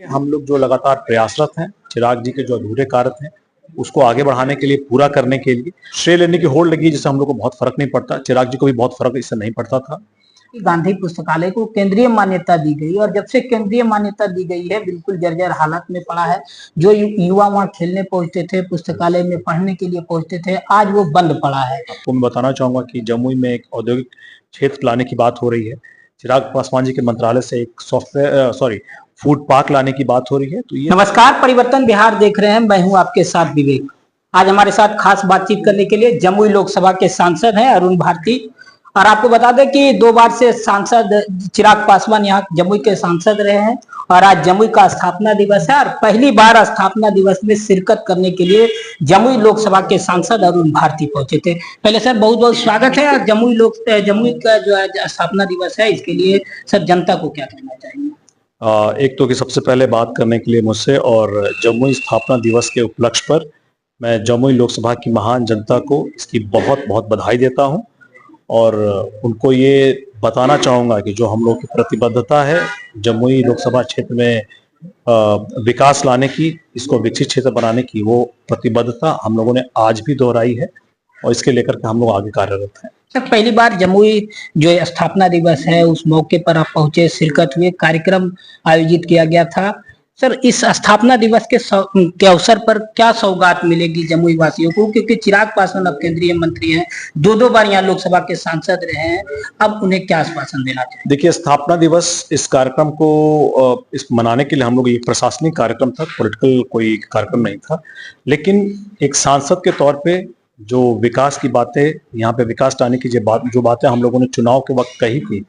हम लोग जो लगातार प्रयासरत हैं, चिराग जी के जो अधूरे कार्य थे उसको आगे बढ़ाने के लिए, पूरा करने के लिए श्रेय लेने की होड़ लगी, जिससे हम लोग को बहुत फर्क नहीं पड़ता। चिराग जी को भी बहुत फर्क इससे नहीं पड़ता था। गांधी पुस्तकालय को केंद्रीय मान्यता दी गई और जब से केंद्रीय मान्यता दी गई है बिल्कुल जर्जर हालत में पड़ा है। जो युवा वहां खेलने पहुंचते थे, पुस्तकालय में पढ़ने के लिए पहुंचते थे, आज वो बंद पड़ा है। आपको मैं बताना चाहूंगा कि जमुई में एक औद्योगिक क्षेत्र लाने की बात हो रही है। चिराग पासवान जी के मंत्रालय से एक फूड पार्क लाने की बात हो रही है। तो ये नमस्कार, परिवर्तन बिहार देख रहे हैं, मैं हूं आपके साथ विवेक। आज हमारे साथ खास बातचीत करने के लिए जमुई लोकसभा के सांसद हैं अरुण भारती। और आपको बता दें कि 2 बार से सांसद चिराग पासवान यहाँ जमुई के सांसद रहे हैं और आज जमुई का स्थापना दिवस है और पहली बार स्थापना दिवस में शिरकत करने के लिए जमुई लोकसभा के सांसद अरुण भारती पहुंचे थे। पहले सर बहुत बहुत स्वागत है। जमुई का जो है स्थापना दिवस है, इसके लिए सर जनता को क्या कहना चाहेंगे? एक तो कि सबसे पहले बात करने के लिए मुझसे और जमुई स्थापना दिवस के उपलक्ष्य पर मैं जमुई लोकसभा की महान जनता को इसकी बहुत बहुत बधाई देता हूं और उनको ये बताना चाहूंगा कि जो हम लोग की प्रतिबद्धता है जमुई लोकसभा क्षेत्र में विकास लाने की, इसको विकसित क्षेत्र बनाने की, वो प्रतिबद्धता हम लोगों ने आज भी दोहराई है और इसके लेकर के हम लोग आगे कार्यरत हैं। सर पहली बार जमुई जो स्थापना दिवस है उस मौके पर आप पहुंचे, शिरकत हुए, कार्यक्रम आयोजित किया गया था। सर इस स्थापना दिवस के अवसर पर क्या सौगात मिलेगी जमुई वासियों को, क्योंकि चिराग पासवान अब केंद्रीय मंत्री हैं, 2 बार यहाँ लोकसभा के सांसद रहे हैं, अब उन्हें क्या आश्वासन देना चाहिए? देखिए, स्थापना दिवस इस कार्यक्रम को इस मनाने के लिए हम लोग, ये प्रशासनिक कार्यक्रम था, पॉलिटिकल कोई कार्यक्रम नहीं था, लेकिन एक सांसद के तौर पे जो विकास की बातें, यहाँ पे विकास लाने की जो बातें हम लोगों ने चुनाव के वक्त कही थी,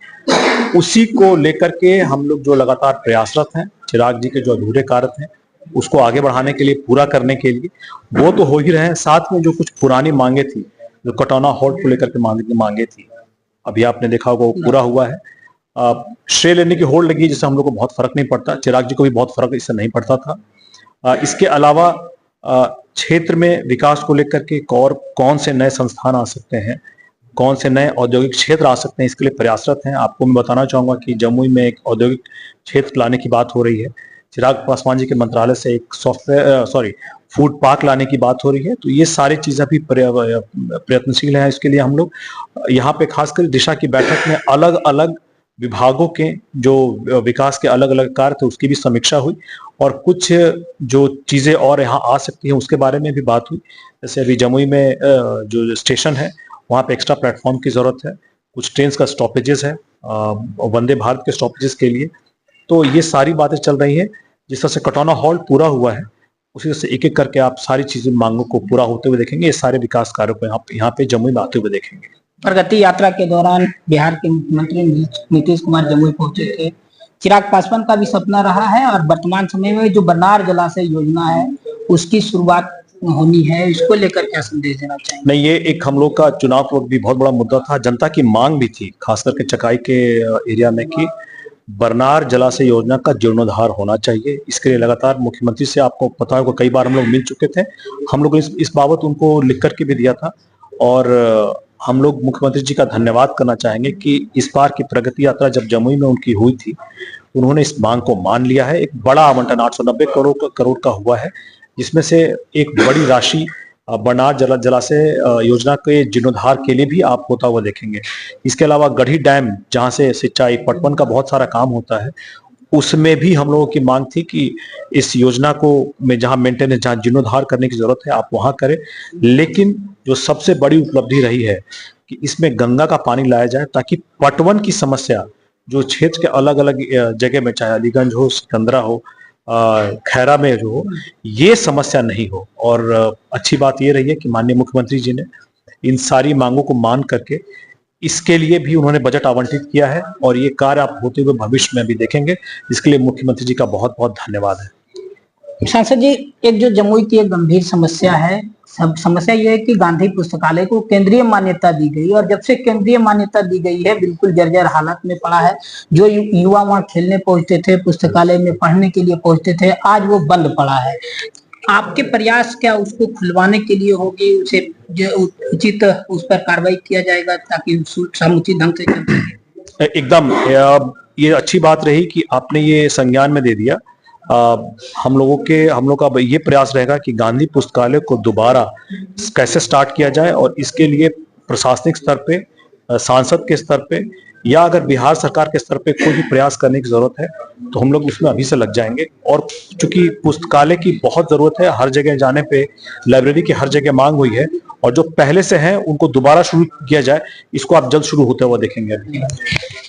उसी को लेकर के हम लोग जो लगातार प्रयासरत हैं, चिराग जी के जो अधूरे कार्य थे उसको आगे बढ़ाने के लिए, पूरा करने के लिए, वो तो हो ही रहे हैं। साथ में जो कुछ पुरानी मांगे थी, जो कटौना हॉल्ट को लेकर के मांगे थी, अभी आपने देखा होगा वो पूरा हुआ है। श्रेय लेने की होड़ लगी, जिससे हम लोग को बहुत फर्क नहीं पड़ता। चिराग जी को भी बहुत फर्क इससे नहीं पड़ता था। इसके अलावा क्षेत्र में विकास को लेकर के और कौन से नए संस्थान आ सकते हैं, कौन से नए औद्योगिक क्षेत्र आ सकते हैं, इसके लिए प्रयासरत हैं। आपको मैं बताना चाहूंगा कि जमुई में एक औद्योगिक क्षेत्र लाने की बात हो रही है। चिराग पासवान जी के मंत्रालय से एक फूड पार्क लाने की बात हो रही है। तो ये सारी चीजें भी प्रयत्नशील हैं। इसके लिए हम लोग यहाँ पे खासकर दिशा की बैठक में अलग अलग विभागों के जो विकास के अलग अलग कार्य थे उसकी भी समीक्षा हुई और कुछ जो चीजें और यहाँ आ सकती हैं उसके बारे में भी बात हुई। जैसे अभी जमुई में जो स्टेशन है वहाँ पे एक्स्ट्रा प्लेटफॉर्म की जरूरत है, कुछ ट्रेन का स्टॉपेजेस है वंदे भारत के स्टॉपेजेस के लिए। तो ये सारी बातें चल रही है। जिस तरह से कटौना हॉल्ट पूरा हुआ है उसी तरह से एक एक करके आप सारी चीजें, मांगों को पूरा होते हुए देखेंगे। ये सारे विकास कार्यों को यहाँ पे जमुई में आते हुए देखेंगे। प्रगति यात्रा के दौरान बिहार के मुख्यमंत्री नीतीश कुमार जमुई पहुंचे थे। चिराग पासवान का भी सपना रहा है और वर्तमान समय में जो बरनार जलाशय योजना है उसकी शुरुआत होनी है, इसको लेकर क्या संदेश देना चाहिए? नहीं, ये एक हम लोग का चुनाव वक्त भी बहुत बड़ा मुद्दा था, जनता की मांग भी थी, खास करके चकाई के एरिया में, कि बरनार जलाशय योजना का जीर्णोद्धार होना चाहिए। इसके लिए लगातार मुख्यमंत्री से, आपको पता होगा, कई बार हम लोग मिल चुके थे। हम लोग इस बाबत उनको लिख करके भी दिया था और हम लोग मुख्यमंत्री जी का धन्यवाद करना चाहेंगे कि इस बार की प्रगति यात्रा जब जमुई में उनकी हुई थी, उन्होंने इस मांग को मान लिया है। एक बड़ा आवंटन 890 करोड़ का हुआ है, जिसमें से एक बड़ी राशि बरनार जलाशय योजना के जीर्णोद्धार के लिए भी आप होता हुआ देखेंगे। इसके अलावा गढ़ी डैम, जहां से सिंचाई पटवन का बहुत सारा काम होता है, उसमें भी हम लोगों की मांग थी कि इस योजना को में जहां मेंटेनेंस, जहां जीर्णोद्धार करने की जरूरत है, आप वहां करें। लेकिन जो सबसे बड़ी उपलब्धि रही है कि इसमें गंगा का पानी लाया जाए, ताकि पटवन की समस्या जो क्षेत्र के अलग अलग जगह में, चाहे अलीगंज हो, सिकंदरा हो, खैरा में जो हो, ये समस्या नहीं हो। और अच्छी बात ये रही है कि माननीय मुख्यमंत्री जी ने इन सारी मांगों को मान करके इसके लिए भी उन्होंने बजट आवंटित किया है और ये कार्य आप होते हुए भविष्य में भी देखेंगे। इसके लिए मुख्यमंत्री जी का बहुत बहुत धन्यवाद है। सांसद जी, एक जो जमुई की एक गंभीर समस्या है, समस्या यह है कि गांधी पुस्तकालय को केंद्रीय मान्यता दी गई और जब से केंद्रीय मान्यता दी गई है बिल्कुल जर्जर हालत में पड़ा है। जो युवा वहां खेलने पहुंचते थे, पुस्तकालय में पढ़ने के लिए पहुंचते थे, आज वो बंद पड़ा है। आपके प्रयास क्या उसको खुलवाने के लिए होगी, उसे जो उचित उस पर कार्रवाई किया जाएगा ताकि समुचित ढंग से चल सके? एकदम, ये अच्छी बात रही कि आपने ये संज्ञान में दे दिया। हम लोग का ये प्रयास रहेगा कि गांधी पुस्तकालय को दोबारा कैसे स्टार्ट किया जाए, और इसके लिए प्रशासनिक स्तर पे, सांसद के स्तर पे, या अगर बिहार सरकार के स्तर पे कोई भी प्रयास करने की जरूरत है तो हम लोग उसमें अभी से लग जाएंगे। और चूंकि पुस्तकालय की बहुत जरूरत है, हर जगह जाने पे लाइब्रेरी की हर जगह मांग हुई है, और जो पहले से हैं उनको दोबारा शुरू किया जाए, इसको आप जल्द शुरू होते हुए देखेंगे अभी।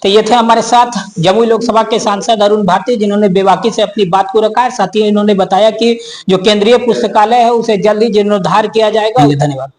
तो ये थे हमारे साथ जमुई लोकसभा के सांसद अरुण भारती, जिन्होंने बेबाकी से अपनी बात को रखा है। साथ ही इन्होंने बताया कि जो केंद्रीय पुस्तकालय है उसे जल्द ही जीर्णोद्धार किया जाएगा। धन्यवाद।